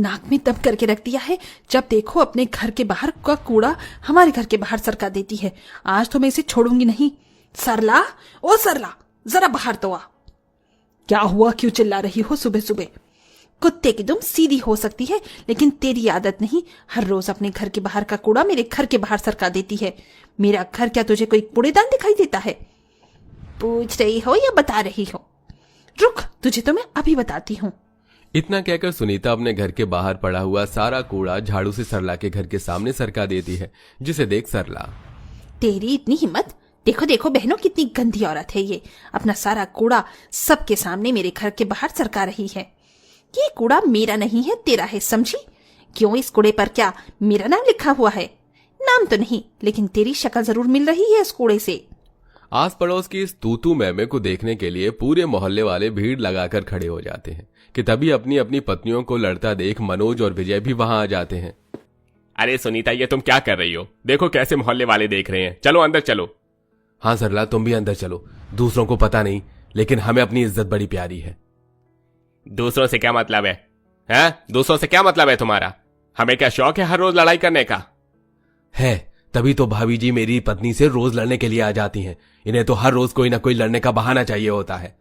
नाक में दम करके रख दिया है। जब देखो अपने घर के बाहर का कूड़ा हमारे घर के बाहर सरका देती है। आज तो मैं इसे छोड़ूंगी नहीं। सरला, ओ सरला, जरा बाहर तो आ। क्या हुआ, क्यों चिल्ला रही हो सुबह सुबह? कुत्ते की दुम सीधी हो सकती है, लेकिन तेरी आदत नहीं। हर रोज अपने घर के बाहर का कूड़ा मेरे घर के बाहर सरका देती है। मेरा घर क्या तुझे कोई कूड़ेदान दिखाई देता है? पूछ रही हो या बता रही हो? रुक, तुझे तो मैं अभी बताती हूँ। इतना कहकर सुनीता अपने घर के बाहर पड़ा हुआ सारा कूड़ा झाड़ू से सरला के घर के सामने सरका देती है, जिसे देख सरला, तेरी इतनी हिम्मत! देखो देखो बहनों, कितनी गंदी औरत है ये। अपना सारा कूड़ा सबके सामने मेरे घर के बाहर सरका रही है। ये कूड़ा मेरा नहीं है, तेरा है, समझी? क्यों, इस कूड़े पर क्या मेरा नाम लिखा हुआ है? नाम तो नहीं, लेकिन तेरी शक्ल जरूर मिल रही है इस कूड़े से। आस पड़ोस की इस तूतू मैमे को देखने के लिए पूरे मोहल्ले वाले भीड़ लगाकर खड़े हो जाते हैं कि तभी अपनी अपनी पत्नियों को लड़ता देख मनोज और विजय भी वहां आ जाते हैं। अरे सुनीता, ये तुम क्या कर रही हो? देखो कैसे मोहल्ले वाले देख रहे हैं। चलो अंदर चलो। हाँ सरला, तुम भी अंदर चलो। दूसरों को पता नहीं, लेकिन हमें अपनी इज्जत बड़ी प्यारी है। दूसरों से क्या मतलब है? दूसरों से क्या मतलब है तुम्हारा? हमें क्या शौक है हर रोज लड़ाई करने का? है, तभी तो भाभी जी मेरी पत्नी से रोज लड़ने के लिए आ जाती हैं। इन्हें तो हर रोज कोई ना कोई लड़ने का बहाना चाहिए होता है।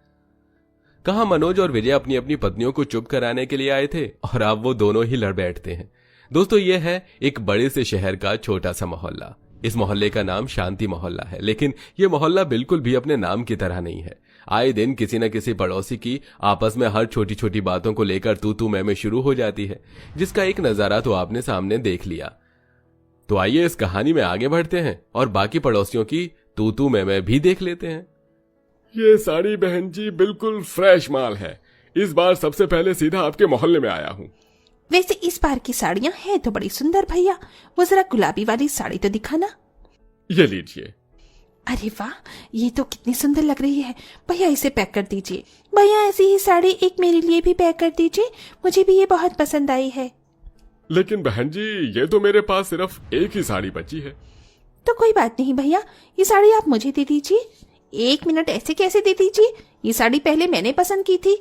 कहा मनोज और विजय अपनी अपनी पत्नियों को चुप कराने के लिए आए थे और अब वो दोनों ही लड़ बैठते हैं। दोस्तों, ये है एक बड़े से शहर का छोटा सा मोहल्ला। इस मोहल्ले का नाम शांति मोहल्ला है, लेकिन ये मोहल्ला बिल्कुल भी अपने नाम की तरह नहीं है। आए दिन किसी न किसी पड़ोसी की आपस में हर छोटी छोटी बातों को लेकर तू मैं शुरू हो जाती है, जिसका एक नजारा तो आपने सामने देख लिया। तो आइए इस कहानी में आगे बढ़ते हैं और बाकी पड़ोसियों की तू मैं भी देख लेते हैं। ये साड़ी बहन जी बिल्कुल फ्रेश माल है। इस बार सबसे पहले सीधा आपके मोहल्ले में आया हूँ। वैसे इस बार की साड़ियां हैं तो बड़ी सुंदर भैया। वो जरा गुलाबी वाली साड़ी तो दिखाना। ये लीजिए। अरे वाह, ये तो कितनी सुंदर लग रही है। भैया इसे पैक कर दीजिए। भैया ऐसी ही साड़ी एक मेरे लिए भी पैक कर दीजिए, मुझे भी ये बहुत पसंद आई है। लेकिन बहन जी, ये तो मेरे पास सिर्फ एक ही साड़ी बची है। तो कोई बात नहीं भैया, ये साड़ी आप मुझे दे दीजिए। एक मिनट, ऐसे कैसे दे दीजिए? ये साड़ी पहले मैंने पसंद की थी।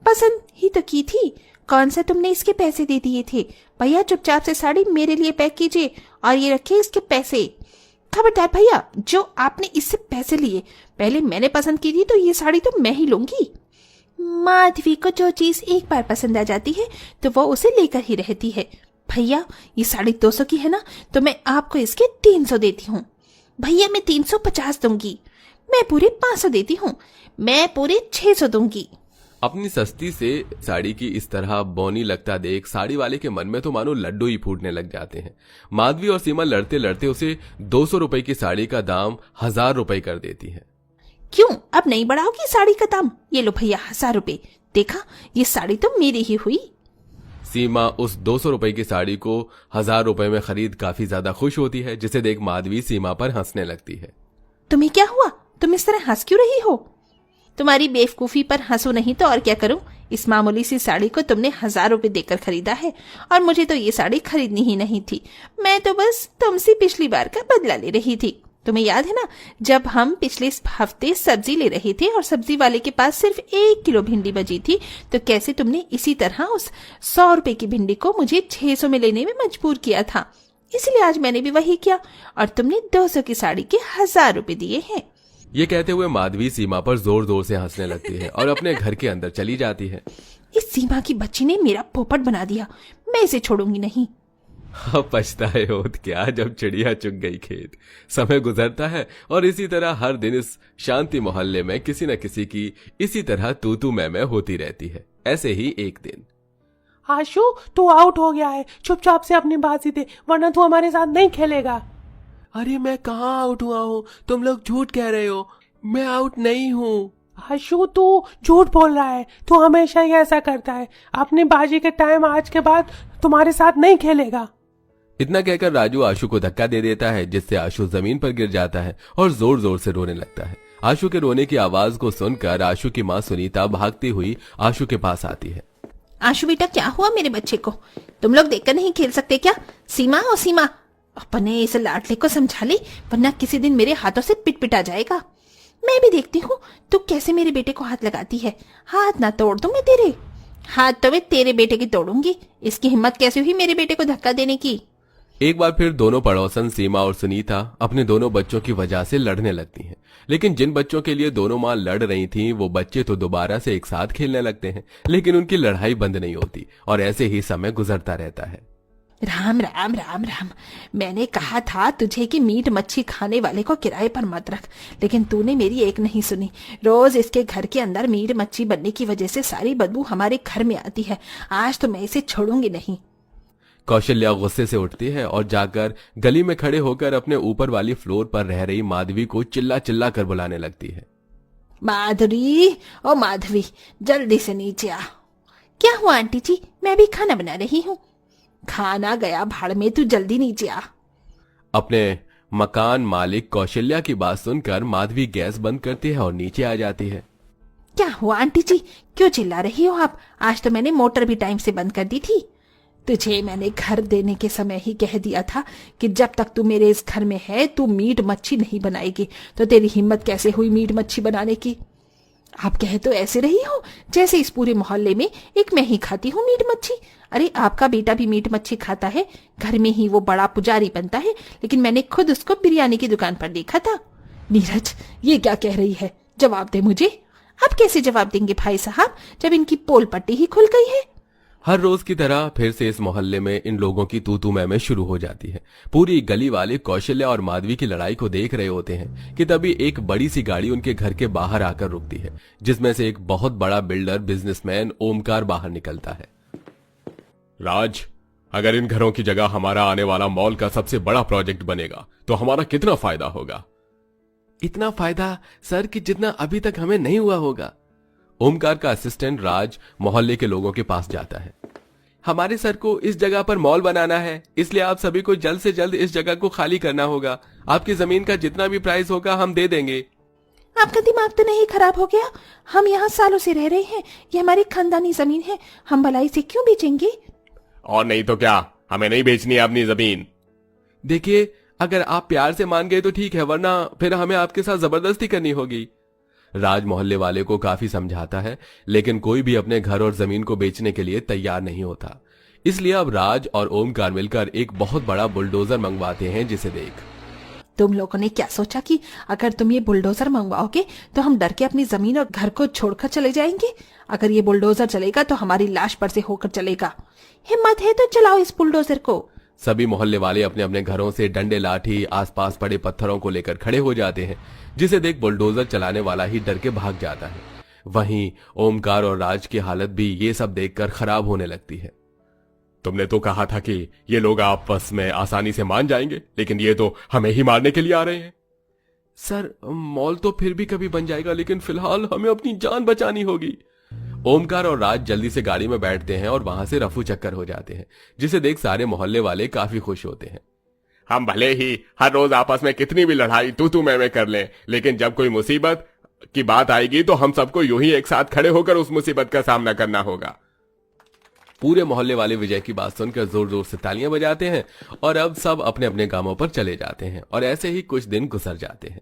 पसंद ही तो की थी, कौन सा तुमने इसके पैसे दे दिए थे? भैया चुपचाप से साड़ी मेरे लिए पैक कीजिए और ये रखिए इसके पैसे। खबरदार भैया, जो आपने इससे पैसे लिए पहले मैंने पसंद की थी, तो ये साड़ी तो मैं ही लूंगी। माधवी को जो चीज एक बार पसंद आ जाती है तो वो उसे लेकर ही रहती है। भैया ये साड़ी 200 की है ना, तो मैं आपको इसके 300 देती हूँ। भैया मैं 350 दूंगी। मैं पूरे 500 देती हूँ। मैं पूरे 600 दूंगी। अपनी सस्ती से साड़ी की इस तरह बौनी लगता देख साड़ी वाले के मन में तो मानो लड्डू ही फूटने लग जाते हैं। माधवी और सीमा लड़ते लड़ते उसे 200 रुपए की साड़ी का दाम 1000 रुपए कर देती है। क्यों, अब नहीं बढ़ाओगी साड़ी का दाम? ये लो भैया 1000 रुपए। देखा, ये साड़ी तो मेरी ही हुई। सीमा उस 200 रुपए की साड़ी को 1000 रुपए में खरीद काफी ज्यादा खुश होती है, जिसे देख माधवी सीमा पर हंसने लगती है। तुम्हें क्या हुआ? तुम इस तरह हंस क्यों रही हो? तुम्हारी बेवकूफी पर हंसू नहीं तो और क्या करूं? इस मामूली सी साड़ी को तुमने 1000 रुपए देकर खरीदा है और मुझे तो ये साड़ी खरीदनी ही नहीं थी। मैं तो बस तुमसे पिछली बार का बदला ले रही थी। तुम्हें याद है ना, जब हम पिछले हफ्ते सब्जी ले रहे थे और सब्जी वाले के पास सिर्फ 1 किलो भिंडी बची थी, तो कैसे तुमने इसी तरह उस 100 रुपए की भिंडी को मुझे 600 में लेने में मजबूर किया था। इसलिए आज मैंने भी वही किया और तुमने 200 की साड़ी के 1000 रुपए दिए हैं। ये कहते हुए माधवी सीमा पर जोर जोर से हंसने लगती है और अपने घर के अंदर चली जाती है। इस सीमा की बच्ची ने मेरा पोपट बना दिया, मैं इसे छोड़ूंगी नहीं। अब पछताए होत क्या, जब चिड़िया चुग गई खेत। समय गुजरता है और इसी तरह हर दिन इस शांति मोहल्ले में किसी न किसी की इसी तरह तू मैं होती रहती है। ऐसे ही एक दिन, आशु तू आउट हो गया है, चुपचाप से अपनी बाजी दे वरना तू हमारे साथ नहीं खेलेगा। अरे मैं कहाँ आउट हुआ हूँ, तुम लोग झूठ कह रहे हो, मैं आउट नहीं हूँ। आशु तू झूठ बोल रहा है, तू हमेशा ही ऐसा करता है। अपनी बाजी के टाइम आज के बाद तुम्हारे साथ नहीं खेलेगा। इतना कहकर राजू आशु को धक्का दे देता है, जिससे आशु जमीन पर गिर जाता है और जोर जोर से रोने लगता है। आशु के रोने की आवाज को सुनकर आशु की माँ सुनीता भागती हुई आशु के पास आती है। आशु बेटा, क्या हुआ मेरे बच्चे को? तुम लोग देखकर नहीं खेल सकते क्या? सीमा ओ सीमा, अपने इस लाडले को समझा ले, वरना किसी दिन मेरे हाथों से पिट जाएगा। मैं भी देखती हूँ तू कैसे मेरे बेटे को हाथ लगाती है। हाथ ना तोड़ दूं मैं तेरे। हाथ तो मैं तेरे बेटे की तोड़ूंगी। इसकी हिम्मत कैसे हुई मेरे बेटे को धक्का देने की। एक बार फिर दोनों पड़ोसन सीमा और सुनीता अपने दोनों बच्चों की वजह से लड़ने लगती हैं। लेकिन जिन बच्चों के लिए दोनों मां लड़ रही थीं, वो बच्चे तो दोबारा से एक साथ खेलने लगते हैं, लेकिन उनकी लड़ाई बंद नहीं होती और ऐसे ही समय गुजरता रहता है। राम राम राम राम, मैंने कहा था तुझे कि मीट मच्छी खाने वाले को किराए पर मत रख, लेकिन तूने मेरी एक नहीं सुनी। रोज इसके घर के अंदर मीट मच्छी बनने की वजह से सारी बदबू हमारे घर में आती है। आज तो मैं इसे छोड़ूंगी नहीं। कौशल्या गुस्से से उठती है और जाकर गली में खड़े होकर अपने ऊपर वाली फ्लोर पर रह रही माधवी को चिल्ला चिल्ला कर बुलाने लगती है। माधुरी, ओ माधवी, जल्दी से नीचे आ। क्या हुआ आंटी जी? मैं भी खाना बना रही हूँ। खाना गया भाड़ में, तू जल्दी नीचे आ। अपने मकान मालिक कौशल्या की बात सुनकर माधवी गैस बंद करती है और नीचे आ जाती है। क्या हुआ आंटी जी, क्यों चिल्ला रही हो आप? आज तो मैंने मोटर भी टाइम से बंद कर दी थी। तुझे मैंने घर देने के समय ही कह दिया था कि जब तक तू मेरे इस घर में है तू मीट मच्छी नहीं बनाएगी। तो तेरी हिम्मत कैसे हुई मीट मच्छी बनाने की? आप कह तो ऐसे रही हो जैसे इस पूरे मोहल्ले में एक मैं ही खाती हूँ मीट मच्छी। अरे आपका बेटा भी मीट मच्छी खाता है, घर में ही वो बड़ा पुजारी बनता है, लेकिन मैंने खुद उसको बिरयानी की दुकान पर देखा था। नीरज, ये क्या कह रही है? जवाब दे मुझे। आप कैसे जवाब देंगे भाई साहब, जब इनकी पोल पट्टी ही खुल गई है। हर रोज की तरह फिर से इस मोहल्ले में इन लोगों की तू तू मैं मैं शुरू हो जाती है। पूरी गली वाले कौशल्या और माधवी की लड़ाई को देख रहे होते हैं कि तभी एक बड़ी सी गाड़ी उनके घर के बाहर आकर रुकती है, जिसमें से एक बहुत बड़ा बिल्डर बिजनेसमैन ओमकार बाहर निकलता है। राज, अगर इन घरों की जगह हमारा आने वाला मॉल का सबसे बड़ा प्रोजेक्ट बनेगा तो हमारा कितना फायदा होगा? इतना फायदा सर कि जितना अभी तक हमें नहीं हुआ होगा। ओमकार का असिस्टेंट राज मोहल्ले के लोगों के पास जाता है। हमारे सर को इस जगह पर मॉल बनाना है, इसलिए आप सभी को जल्द से जल्द इस जगह को खाली करना होगा। आपकी जमीन का जितना भी प्राइस होगा हम दे देंगे। आपका दिमाग तो नहीं खराब हो गया? हम यहाँ सालों से रह रहे हैं, ये हमारी खानदानी जमीन है, हम भलाई से क्यों बेचेंगे? और नहीं तो क्या, हमें नहीं बेचनी है अपनी जमीन। देखिए, अगर आप प्यार से मान गए तो ठीक है, वरना फिर हमें आपके साथ जबरदस्ती करनी होगी। राज मोहल्ले वाले को काफी समझाता है, लेकिन कोई भी अपने घर और जमीन को बेचने के लिए तैयार नहीं होता। इसलिए अब राज और ओमकार मिलकर एक बहुत बड़ा बुलडोजर मंगवाते हैं, जिसे देख तुम लोगों ने क्या सोचा कि अगर तुम ये बुलडोजर मंगवाओगे तो हम डर के अपनी जमीन और घर को छोड़कर चले जाएंगे? अगर ये बुलडोजर चलेगा तो हमारी लाश पर से होकर चलेगा। हिम्मत है तो चलाओ इस बुलडोजर को। सभी मोहल्ले वाले अपने अपने घरों से डंडे लाठी आसपास पड़े पत्थरों को लेकर खड़े हो जाते हैं, जिसे देख बुलडोजर चलाने वाला ही डर के भाग जाता है। वहीं ओमकार और राज की हालत भी ये सब देखकर खराब होने लगती है। तुमने तो कहा था कि ये लोग आपस में आसानी से मान जाएंगे, लेकिन ये तो हमें ही मारने के लिए आ रहे हैं। सर, मॉल तो फिर भी कभी बन जाएगा, लेकिन फिलहाल हमें अपनी जान बचानी होगी। ओमकार और राज जल्दी से गाड़ी में बैठते हैं और वहां से रफू चक्कर हो जाते हैं, जिसे देख सारे मोहल्ले वाले काफी खुश होते हैं। हम भले ही हर रोज आपस में कितनी भी लड़ाई तू मैं कर लें, लेकिन जब कोई मुसीबत की बात आएगी तो हम सबको यूं ही एक साथ खड़े होकर उस मुसीबत का सामना करना होगा। पूरे मोहल्ले वाले विजय की बात सुनकर जोर जोर से तालियां बजाते हैं और अब सब अपने अपने कामों पर चले जाते हैं और ऐसे ही कुछ दिन गुजर जाते हैं।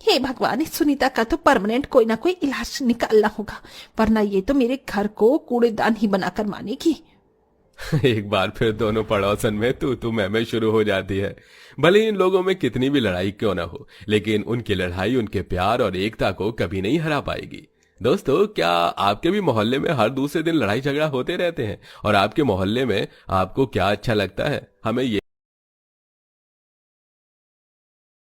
हे भगवान, इस सुनीता का तो परमानेंट कोई ना कोई इलाज निकालना होगा, वरना ये तो मेरे घर को कूड़ेदान ही बनाकर मानेगी। एक बार फिर दोनों पड़ोसन में तू मैं शुरू हो जाती है। भले इन लोगों में कितनी भी लड़ाई क्यों ना हो, लेकिन उनकी लड़ाई उनके प्यार और एकता को कभी नहीं हरा पाएगी। दोस्तों, क्या आपके भी मोहल्ले में हर दूसरे दिन लड़ाई झगड़ा होते रहते हैं? और आपके मोहल्ले में आपको क्या अच्छा लगता है? हमें ये